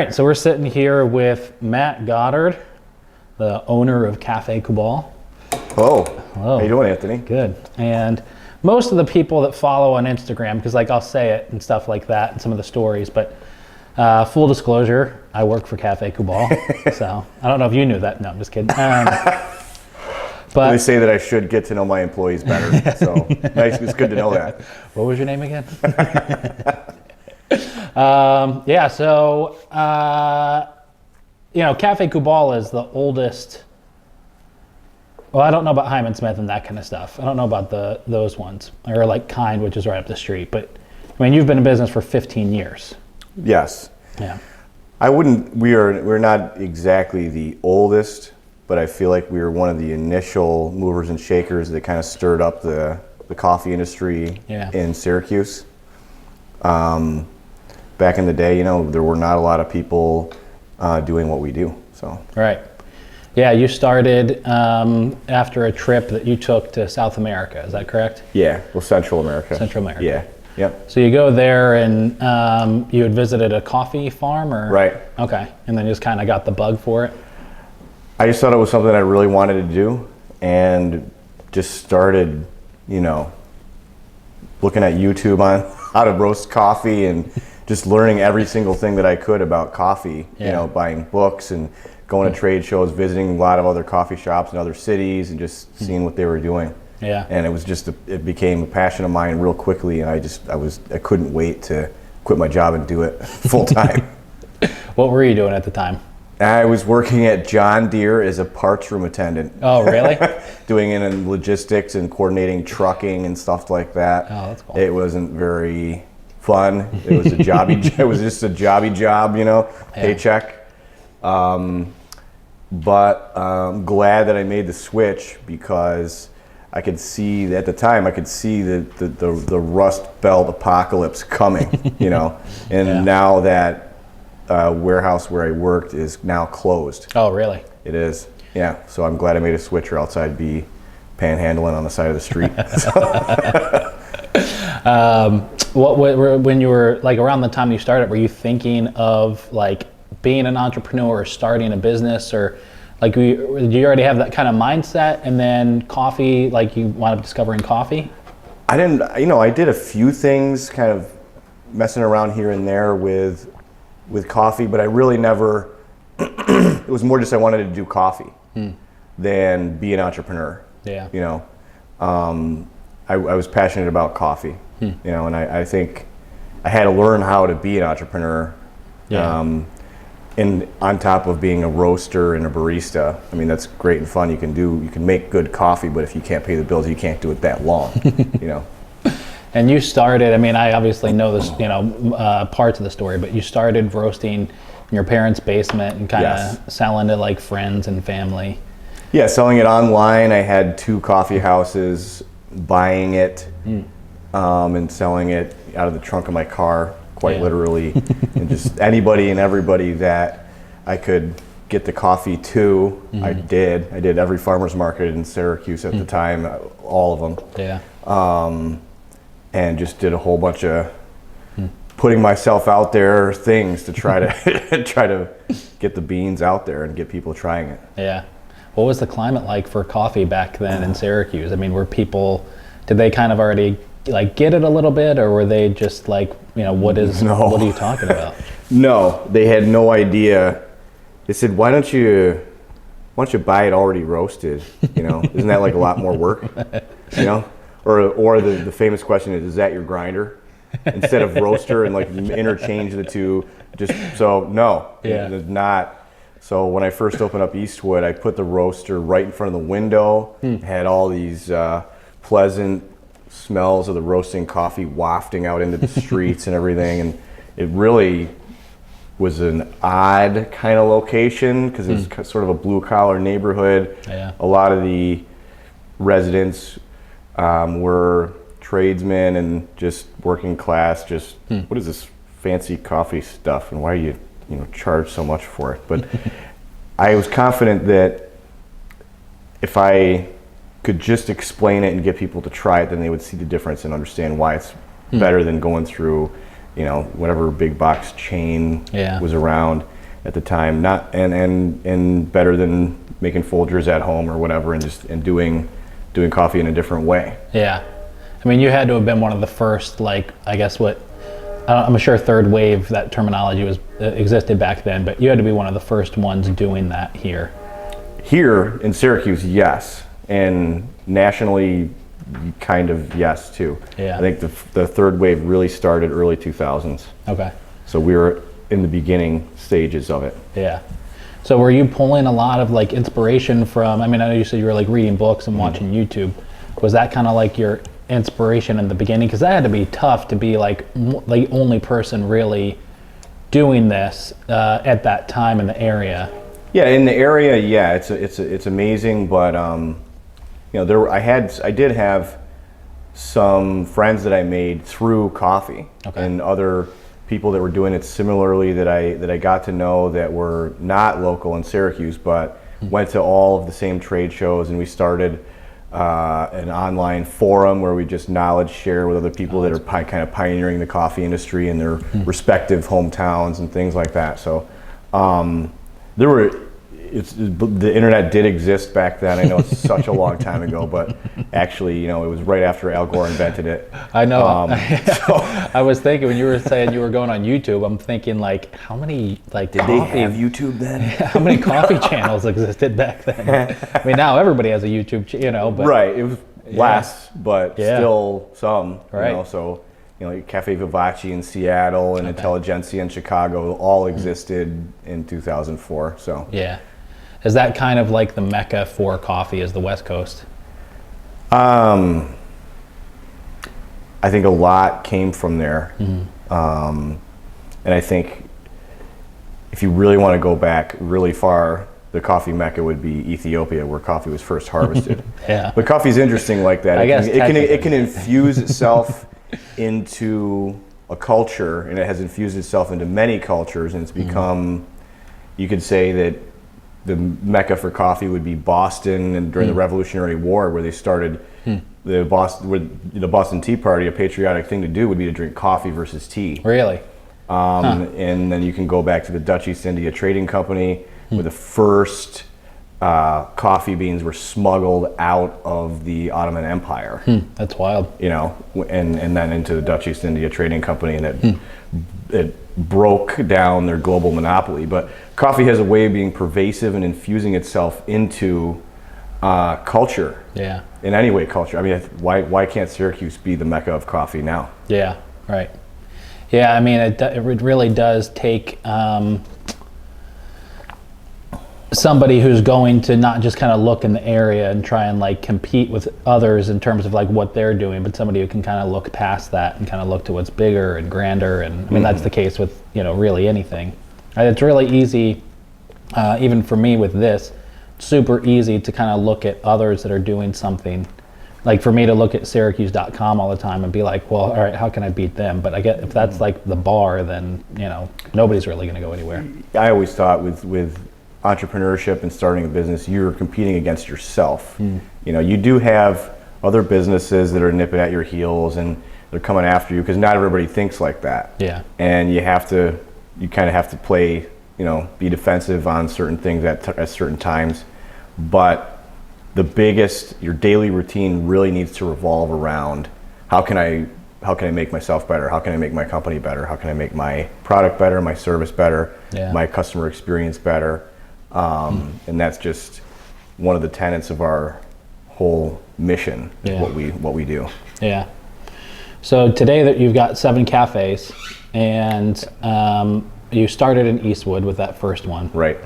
All right, so we're sitting here with Matt Goddard, the owner of Cafe Kubal. Hello. Hello. How you doing, Anthony? Good. And most of the people that follow on Instagram, because like I'll say it and stuff like that and some of the stories, but full disclosure, I work for Cafe Kubal. So I don't know if you knew that. No, I'm just kidding. But they say that I should get to know my employees better. So nice, it's good to know that. What was your name again? Cafe Kubal is the oldest. Well, I don't know about Hyman Smith and that kind of stuff. I don't know about those ones, or like Kind, which is right up the street. But I mean, you've been in business for 15 years. Yes. Yeah. We're not exactly the oldest, but I feel like we were one of the initial movers and shakers that kind of stirred up the coffee industry in Syracuse. Back in the day, there were not a lot of people doing what we do. So. Right. Yeah, you started after a trip that you took to South America. Is that correct? Yeah, well, Central America. Central America. Yeah. Yep. So you go there and you had visited a coffee farm, or? Right. Okay, and then just kind of got the bug for it? I just thought it was something I really wanted to do, and just started, looking at YouTube on how to roast coffee and just learning every single thing that I could about coffee, buying books and going to trade shows, visiting a lot of other coffee shops in other cities and just seeing what they were doing. Yeah. And it was it became a passion of mine real quickly, and I couldn't wait to quit my job and do it full time. What were you doing at the time? I was working at John Deere as a parts room attendant. Oh, really? Doing it in logistics and coordinating trucking and stuff like that. Oh, that's cool. It wasn't very fun. It was a jobby. It was just a jobby job, paycheck. But I'm glad that I made the switch, because I could see at the time the Rust Belt apocalypse coming, and now that warehouse where I worked is now closed. Oh, really? It is. Yeah. So I'm glad I made a switch, or else I'd be panhandling on the side of the street. When you were like around the time you started, were you thinking of like being an entrepreneur or starting a business, or like did you already have that kind of mindset, and then coffee, like you wound up discovering coffee? I didn't, I did a few things kind of messing around here and there with coffee, but I really never, it was more just I wanted to do coffee than be an entrepreneur. Yeah. I was passionate about coffee, and I think I had to learn how to be an entrepreneur. Yeah. And on top of being a roaster and a barista, I mean, that's great and fun. You can make good coffee, but if you can't pay the bills, you can't do it that long, And you started, I mean, I obviously know this, parts of the story, but you started roasting in your parents' basement and kind of selling to like friends and family. Yeah, selling it online. I had 2 coffee houses, buying it and selling it out of the trunk of my car, quite literally. And just anybody and everybody that I could get the coffee to, I did. I did every farmer's market in Syracuse at the time, all of them. Yeah. And just did a whole bunch of putting myself out there things to try to get the beans out there and get people trying it. Yeah. What was the climate like for coffee back then in Syracuse? I mean, did they kind of already like get it a little bit, or were they just like, what are you talking about? No, they had no idea. They said, why don't you buy it already roasted? Isn't that like a lot more work? Or the famous question is that your grinder? Instead of roaster, and like interchange the two. It's not. So when I first opened up Eastwood, I put the roaster right in front of the window. Had all these pleasant smells of the roasting coffee wafting out into the streets and everything, and it really was an odd kind of location because it was sort of a blue-collar neighborhood. Yeah. A lot of the residents were tradesmen and just working class. What is this fancy coffee stuff, and why do you charge so much for it? But I was confident that if I could just explain it and get people to try it, then they would see the difference and understand why it's better than going through whatever big box chain Yeah. was around at the time. Not and better than making Folgers at home or whatever, and doing coffee in a different way. Yeah. I mean, you had to have been one of the first, like, I guess I'm sure third wave, that terminology existed back then, but you had to be one of the first ones doing that here. Here in Syracuse, yes. And nationally, kind of yes, too. Yeah. I think the third wave really started early 2000s. Okay. So we were in the beginning stages of it. Yeah. So were you pulling a lot of like inspiration from, I mean, I know you said you were like reading books and watching YouTube. Was that kind of like your inspiration in the beginning? Because that had to be tough to be like the only person really doing this at that time in the area. Yeah, in the area, yeah, it's amazing, but I did have some friends that I made through coffee, Okay. and other people that were doing it similarly that I got to know that were not local in Syracuse, but went to all of the same trade shows, and we started an online forum where we just knowledge share with other people that are kind of pioneering the coffee industry in their respective hometowns and things like that. So the internet did exist back then. I know it's such a long time ago, but actually, it was right after Al Gore invented it. I know. So I was thinking when you were saying you were going on YouTube, I'm thinking like, how many like did they have YouTube then? How many coffee channels existed back then? I mean, now everybody has a YouTube, but right. It was less, but still some. Right. So Cafe Vivace in Seattle and Intelligentsia in Chicago all existed in 2004. So yeah. Is that kind of like the mecca for coffee, is the West Coast? I think a lot came from there. And I think if you really want to go back really far, the coffee mecca would be Ethiopia, where coffee was first harvested. Yeah. But coffee's interesting like that. I guess it can infuse itself into a culture, and it has infused itself into many cultures, and it's become, you could say that the mecca for coffee would be Boston, and during the Revolutionary War, where they started the Boston Tea Party. A patriotic thing to do would be to drink coffee versus tea. Really? And then you can go back to the Dutch East India Trading Company, where the first coffee beans were smuggled out of the Ottoman Empire. That's wild. And then into the Dutch East India Trading Company, and it broke down their global monopoly. But coffee has a way of being pervasive and infusing itself into culture. Yeah. In any way, culture. I mean, why can't Syracuse be the mecca of coffee now? Yeah. Right. Yeah. I mean, it really does take somebody who's going to not just kind of look in the area and try and like compete with others in terms of like what they're doing, but somebody who can kind of look past that and kind of look to what's bigger and grander. And I mean, that's the case with, really anything. And it's really easy, even for me with this, super easy to kind of look at others that are doing something. Like for me to look at Syracuse.com all the time and be like, well, all right, how can I beat them? But I get, if that's like the bar, then, nobody's really going to go anywhere. I always thought with entrepreneurship and starting a business, you're competing against yourself. You do have other businesses that are nipping at your heels and they're coming after you, because not everybody thinks like that. Yeah. And you kind of have to play, be defensive on certain things at certain times. But your daily routine really needs to revolve around how can I make myself better? How can I make my company better? How can I make my product better, my service better, my customer experience better? And that's just one of the tenets of our whole mission, what we do. Yeah. So today that you've got 7 cafes, and you started in Eastwood with that first one. Right.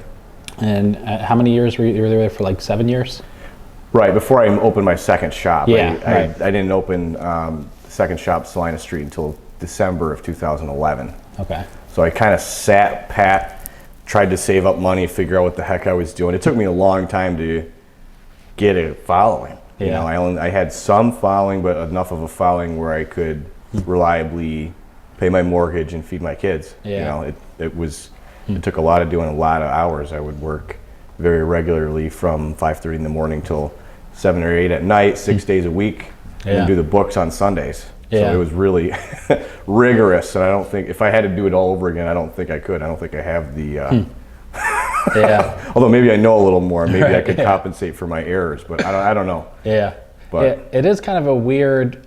And how many years were you there for? Like 7 years? Right, before I opened my second shop. Yeah, I didn't open the second shop, Salina Street, until December of 2011. Okay. So I kind of sat pat, tried to save up money, figure out what the heck I was doing. It took me a long time to get a following. Yeah. I had some following, but enough of a following where I could reliably pay my mortgage and feed my kids. Yeah. It took a lot of doing a lot of hours. I would work very regularly from 5:30 in the morning till 7 or 8 at night, 6 days a week, and do the books on Sundays. Yeah. So it was really rigorous, and I don't think if I had to do it all over again, I don't think I could. I don't think I have the. Yeah. Although maybe I know a little more, maybe I Right, could yeah. compensate for my errors, but I don't know. Yeah. But- it is kind of a weird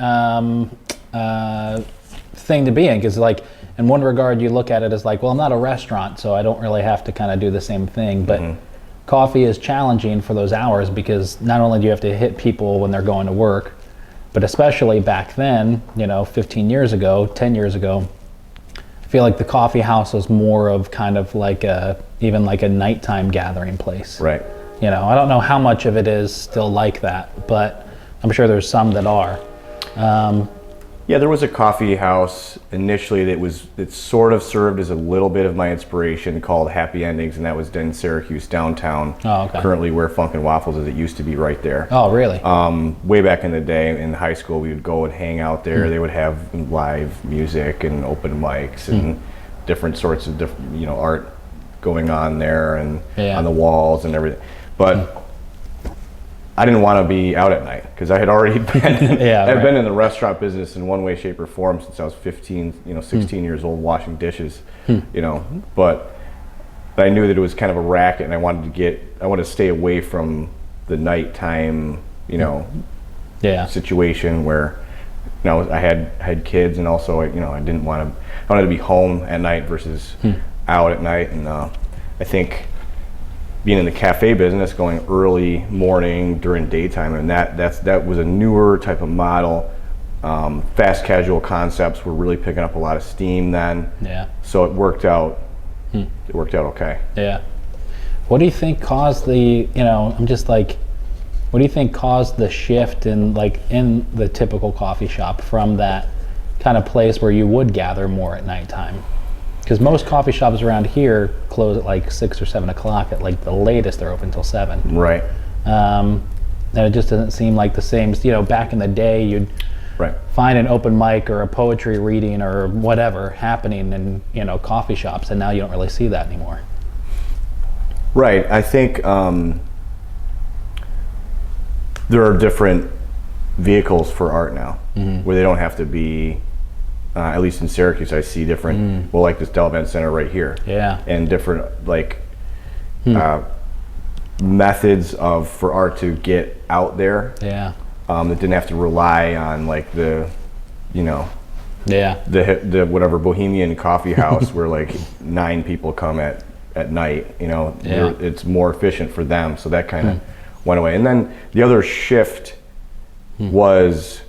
thing to be in, because like in one regard you look at it as like, well, I'm not a restaurant, so I don't really have to kind of do the same thing. But coffee is challenging for those hours, because not only do you have to hit people when they're going to work, but especially back then, 15 years ago, 10 years ago, I feel like the coffee house was more of kind of like even like a nighttime gathering place. Right. I don't know how much of it is still like that, but I'm sure there's some that are. Yeah, there was a coffee house initially that sort of served as a little bit of my inspiration, called Happy Endings, and that was in Syracuse downtown. Oh, okay. Currently where Funk and Waffles is. It used to be right there. Oh, really? Way back in the day in high school, we would go and hang out there. They would have live music and open mics and different sorts of art going on there and Yeah. on the walls and everything. But I didn't want to be out at night, because I had already been Yeah, I've right. been in the restaurant business in one way, shape, or form since I was 15, 16 years old, washing dishes, but I knew that it was kind of a racket, and I wanted to stay away from the nighttime, Yeah. situation where, I had kids, and also, I wanted to be home at night versus out at night, and I think being in the cafe business, going early morning during daytime, and that was a newer type of model. Fast casual concepts were really picking up a lot of steam then. Yeah. So it worked out. It worked out okay. Yeah. What do you think caused the, I'm just like, what do you think caused the shift in the typical coffee shop from that kind of place where you would gather more at nighttime? Because most coffee shops around here close at like 6 or 7 o'clock. At like the latest, they're open till 7. Right. And it just doesn't seem like the same. Back in the day, you'd Right. find an open mic or a poetry reading or whatever happening in coffee shops, and now you don't really see that anymore. Right. I think there are different vehicles for art now, where they don't have to be. At least in Syracuse, I see different. Well, like this Dell Event Center right here. Yeah. And different methods for art to get out there. Yeah. That didn't have to rely on the Yeah. the whatever Bohemian coffee house where 9 people come at night. Yeah. It's more efficient for them. So that kind of went away. And then the other shift was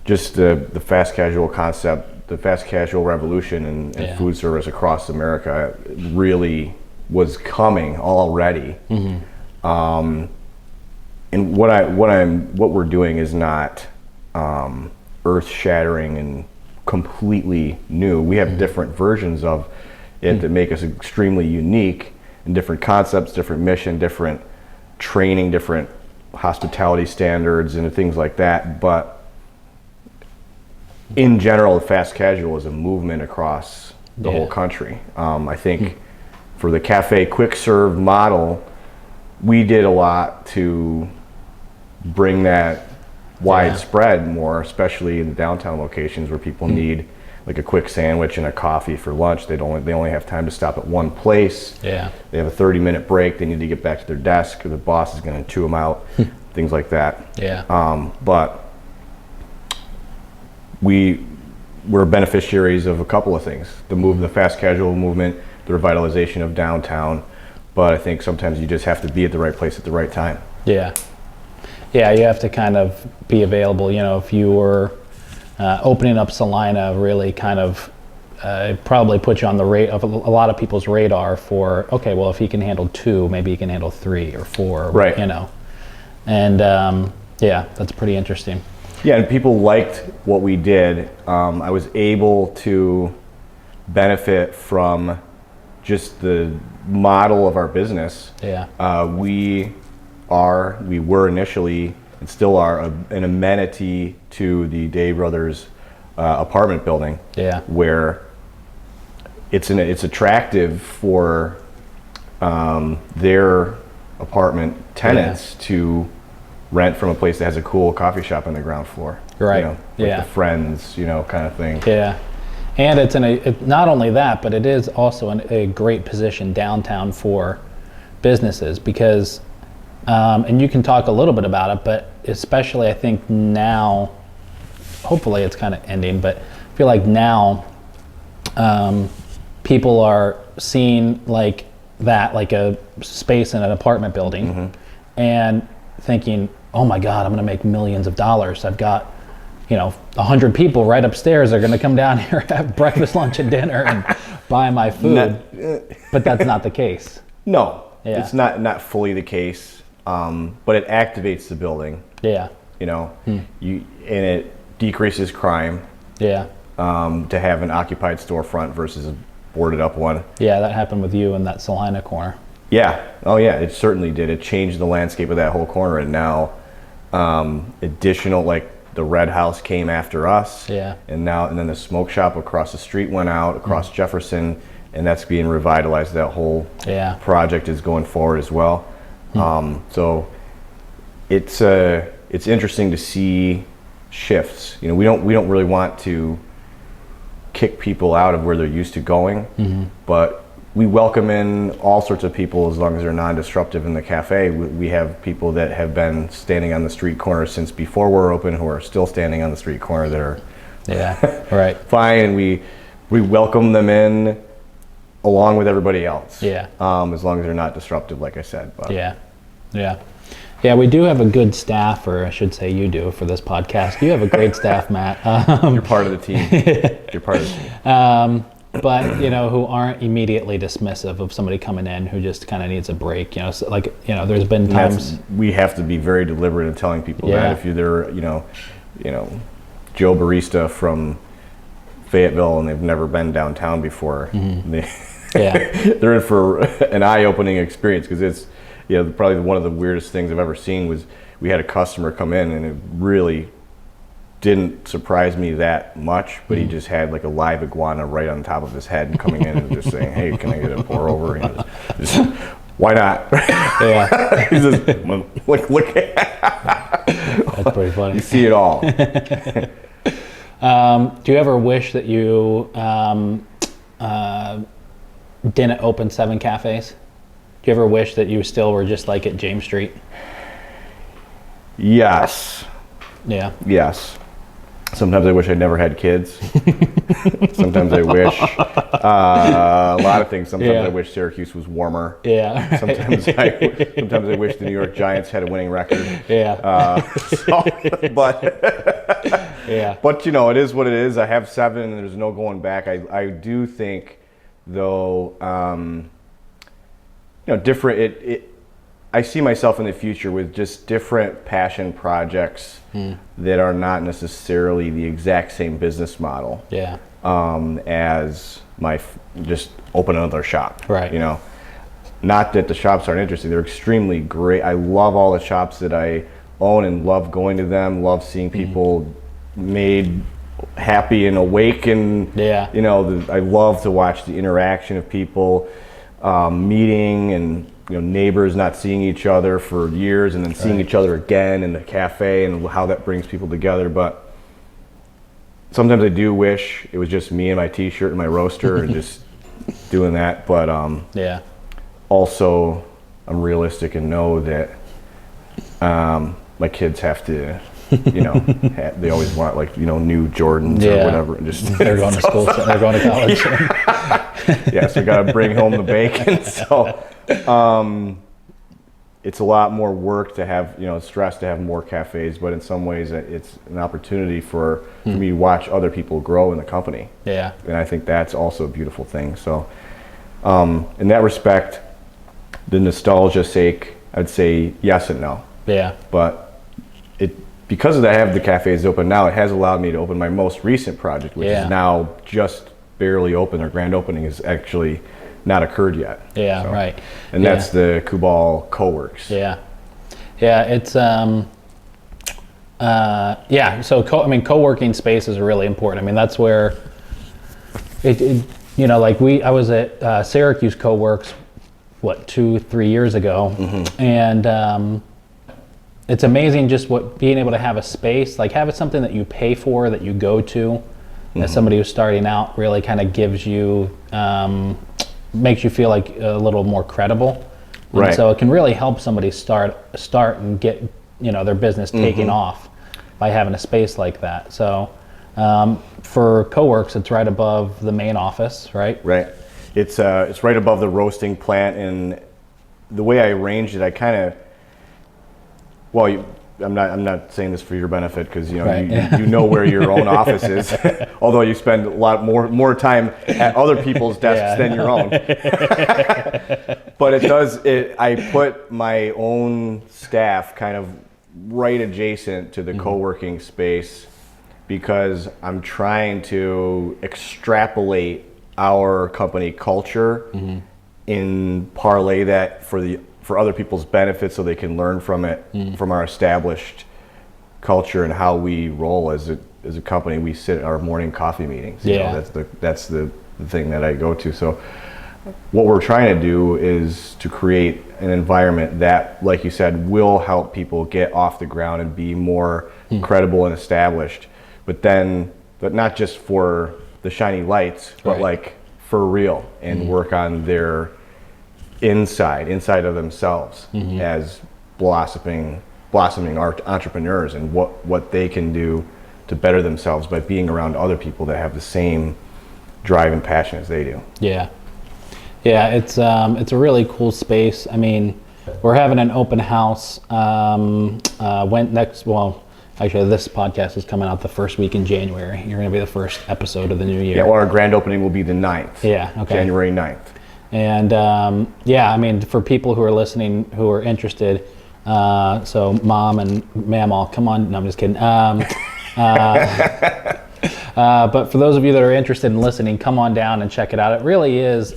just the fast casual concept. The fast casual revolution and food service across America really was coming already. And what we're doing is not earth-shattering and completely new. We have different versions of it that make us extremely unique, and different concepts, different mission, different training, different hospitality standards, and things like that. But in general, fast casual is a movement across the whole country. I think for the cafe quick serve model, we did a lot to bring that widespread more, especially in the downtown locations where people need a quick sandwich and a coffee for lunch. They only have time to stop at one place. Yeah. They have a 30-minute break. They need to get back to their desk, or the boss is going to chew them out. Things like that. Yeah. But we were beneficiaries of a couple of things: the fast casual movement, the revitalization of downtown. But I think sometimes you just have to be at the right place at the right time. Yeah. Yeah, you have to kind of be available. If you were opening up Salina, really kind of probably put you on the rate of a lot of people's radar for, okay, well, if he can handle 2, maybe he can handle 3 or 4. Right. And yeah, that's pretty interesting. Yeah, and people liked what we did. I was able to benefit from just the model of our business. Yeah. We were initially, and still are, an amenity to the Day Brothers apartment building. Yeah. Where it's attractive for their apartment tenants to rent from a place that has a cool coffee shop on the ground floor. Right. You know, like the Friends, you know, kind of thing. Yeah. And it's not only that, but it is also in a great position downtown for businesses because, and you can talk a little bit about it, but especially I think now, hopefully it's kind of ending, but I feel like now people are seeing like that, like a space in an apartment building and thinking, oh my God, I'm going to make millions of dollars. I've got, 100 people right upstairs are going to come down here, have breakfast, lunch, and dinner and buy my food. But that's not the case. No, Yeah. it's not fully the case, but it activates the building. Yeah. And it decreases crime. Yeah. To have an occupied storefront versus a boarded up one. Yeah, that happened with you in that Salina corner. Yeah. Oh yeah, it certainly did. It changed the landscape of that whole corner, and now additional, like the Red House came after us. Yeah. And then the smoke shop across the street went out across Jefferson, and that's being revitalized. That whole project is going forward as well. So it's interesting to see shifts. We don't really want to kick people out of where they're used to going, but we welcome in all sorts of people as long as they're non-disruptive in the cafe. We have people that have been standing on the street corner since before we're open who are still standing on the street corner that are right. fine, and we welcome them in along with everybody else. Yeah. As long as they're not disruptive, like I said. But. Yeah, we do have a good staff, or I should say you do, for this podcast. You have a great staff, Matt. You're part of the team. You're part of the team. But, who aren't immediately dismissive of somebody coming in who just kind of needs a break. So there's been times... we have to be very deliberate in telling people that if they're, Joe Barista from Fayetteville and they've never been downtown before, they're in for an eye-opening experience, because it's, probably one of the weirdest things I've ever seen was we had a customer come in, and it really didn't surprise me that much, but he just had like a live iguana right on top of his head and coming in and just saying, hey, can I get a pour over? And just, why not? Yeah. He's just, look. That's pretty funny. You see it all. Do you ever wish that you didn't open 7 cafes? Do you ever wish that you still were just like at James Street? Yes. Yeah. Yes. Sometimes I wish I never had kids. Sometimes I wish a lot of things. Sometimes I wish Syracuse was warmer. Yeah. Sometimes I wish the New York Giants had a winning record. Yeah. But it is what it is. I have 7, and there's no going back. I do think, though, different. I see myself in the future with just different passion projects that are not necessarily the exact same business model. Yeah. As just open another shop. Right. Not that the shops aren't interesting. They're extremely great. I love all the shops that I own and love going to them. Love seeing people made happy and awake, and I love to watch the interaction of people meeting, and neighbors not seeing each other for years and then seeing each other again in the cafe, and how that brings people together. But sometimes I do wish it was just me and my t-shirt and my roaster and just doing that. But also I'm realistic and know that my kids have to, they always want new Jordans or whatever. And just they're going to school. They're going to college. So got to bring home the bacon. So it's a lot more work to have, stress to have more cafes, but in some ways it's an opportunity for me to watch other people grow in the company. Yeah. And I think that's also a beautiful thing. So in that respect, the nostalgia sake, I'd say yes and no. Yeah. But because of that, I have the cafes open now, it has allowed me to open my most recent project, which is now just barely open. Our grand opening has actually not occurred yet. Yeah, so, right. And that's the Kubal Co-works. Yeah. Yeah, it's so co-working spaces are really important. I mean, that's where I was at Syracuse Co-works 2-3 years ago, and it's amazing just what being able to have a space, like have it something that you pay for, that you go to, as somebody who's starting out, really kind of gives you, makes you feel like a little more credible. And Right. so it can really help somebody start and get, their business taking off by having a space like that. So for Coworks, it's right above the main office, right? Right. It's right above the roasting plant, and the way I arranged it, I kind of, I'm not saying this for your benefit, because Right. you know where your own office is, although you spend a lot more time at other people's desks than your own. But I put my own staff kind of right adjacent to the co-working space, because I'm trying to extrapolate our company culture and parlay that for other people's benefit, so they can learn from it, from our established culture and how we roll as a company. We sit at our morning coffee meetings. That's the thing that I go to. So what we're trying to do is to create an environment that, like you said, will help people get off the ground and be more credible and established. But not just for the shiny lights, but like for real, and work on their inside of themselves as blossoming entrepreneurs, and what they can do to better themselves by being around other people that have the same drive and passion as they do. Yeah, it's a really cool space. I mean, we're having an open house. Actually, this podcast is coming out the first week in January. You're going to be the first episode of the new year. Yeah, well, our grand opening will be the 9th. Yeah, okay. January 9th. And I mean, for people who are listening who are interested, so Mom and Mamaw, come on. No, I'm just kidding. But for those of you that are interested in listening, come on down and check it out. It really is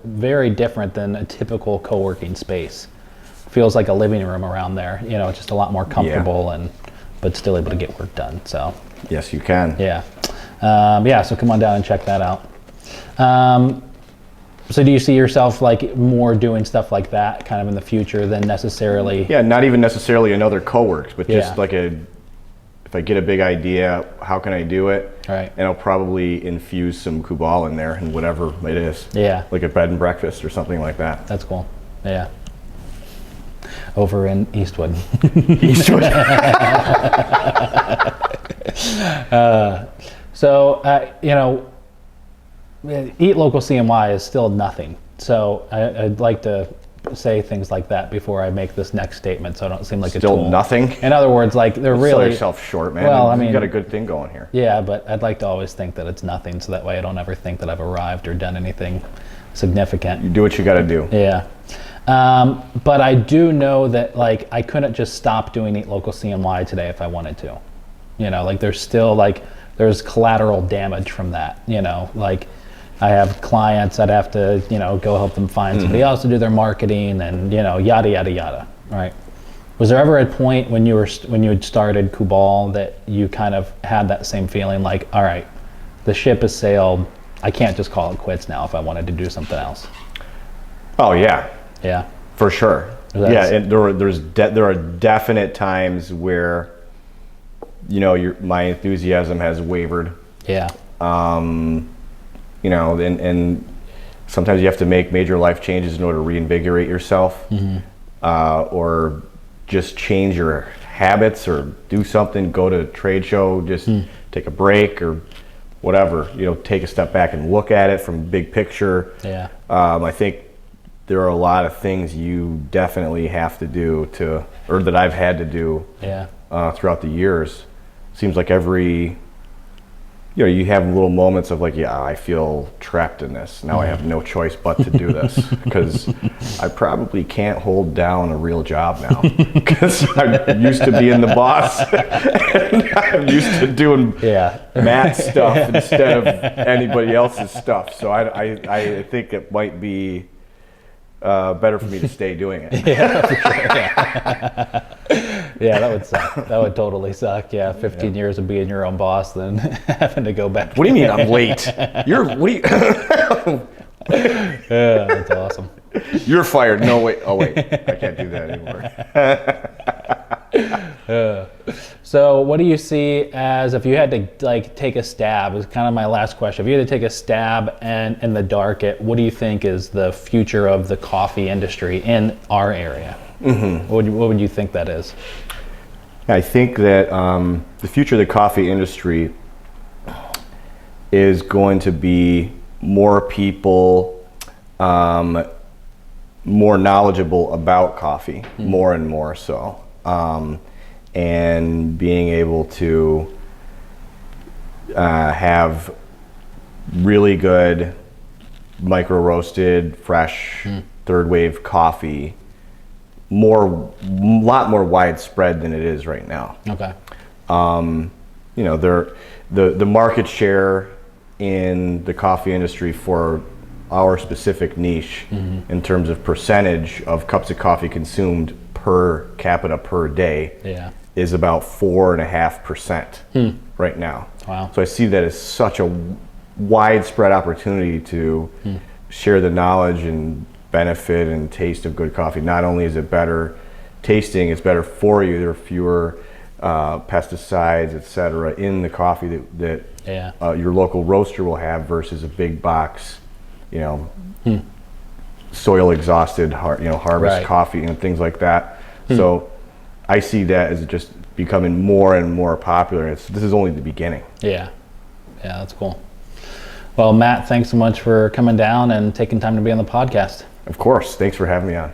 very different than a typical co-working space. Feels like a living room around there. It's just a lot more comfortable but still able to get work done. So yes, you can. Yeah. So come on down and check that out. So do you see yourself like more doing stuff like that kind of in the future than necessarily? Yeah, not even necessarily another Coworks, but just like if I get a big idea, how can I do it? Right. And I'll probably infuse some Kubal in there and whatever it is. Yeah. Like a bed and breakfast or something like that. That's cool. Yeah. Over in Eastwood. Eastwood. Eat Local CNY is still nothing. So I'd like to say things like that before I make this next statement, so I don't seem like a tool. Still nothing? In other words, like they're really... Sell yourself short, man. Well, I mean... You've got a good thing going here. Yeah, but I'd like to always think that it's nothing, so that way I don't ever think that I've arrived or done anything significant. You do what you got to do. Yeah. But I do know that like I couldn't just stop doing Eat Local CNY today if I wanted to. There's still there's collateral damage from that. Like I have clients, I'd have to go help them find somebody else to do their marketing, and yada yada yada. Right? Was there ever a point when you had started Kubal that you kind of had that same feeling, like, all right, the ship has sailed, I can't just call it quits now if I wanted to do something else? Oh yeah. Yeah, for sure. And there are definite times where my enthusiasm has wavered. Yeah. And sometimes you have to make major life changes in order to reinvigorate yourself, or just change your habits, or do something. Go to a trade show, just take a break, or whatever. Take a step back and look at it from big picture. Yeah. I think there are a lot of things you definitely have to do or that I've had to do throughout the years. Seems like every, you have little moments of like, I feel trapped in this. Now I have no choice but to do this, because I probably can't hold down a real job now, because I'm used to being the boss and I'm used to doing Matt's stuff instead of anybody else's stuff. So I think it might be better for me to stay doing it. Yeah, for sure. Yeah, that would suck. That would totally suck. Yeah, 15 years of being your own boss, then having to go back. What do you mean I'm late? Yeah, that's awesome. You're fired. No, wait. Oh, wait. I can't do that So what do you see as, if you had to like take a stab, is kind of my last question. If you had to take a stab and in the dark at what do you think is the future of the coffee industry in our area? Mm-hmm. What would you think that is? I think that the future of the coffee industry is going to be more people more knowledgeable about coffee, more and more so. And being able to have really good micro roasted, fresh, third wave coffee, lot more widespread than it is right now. Okay. You know, the market share in the coffee industry for our specific niche in terms of percentage of cups of coffee consumed per capita per day is about 4.5% right now. Wow. So I see that as such a widespread opportunity to share the knowledge and benefit and taste of good coffee. Not only is it better tasting, it's better for you. There are fewer pesticides, etc., in the coffee that your local roaster will have versus a big box, you know, soil exhausted, harvest coffee and things like that. So I see that as just becoming more and more popular. This is only the beginning. Yeah, that's cool. Well, Matt, thanks so much for coming down and taking time to be on the podcast. Of course. Thanks for having me on.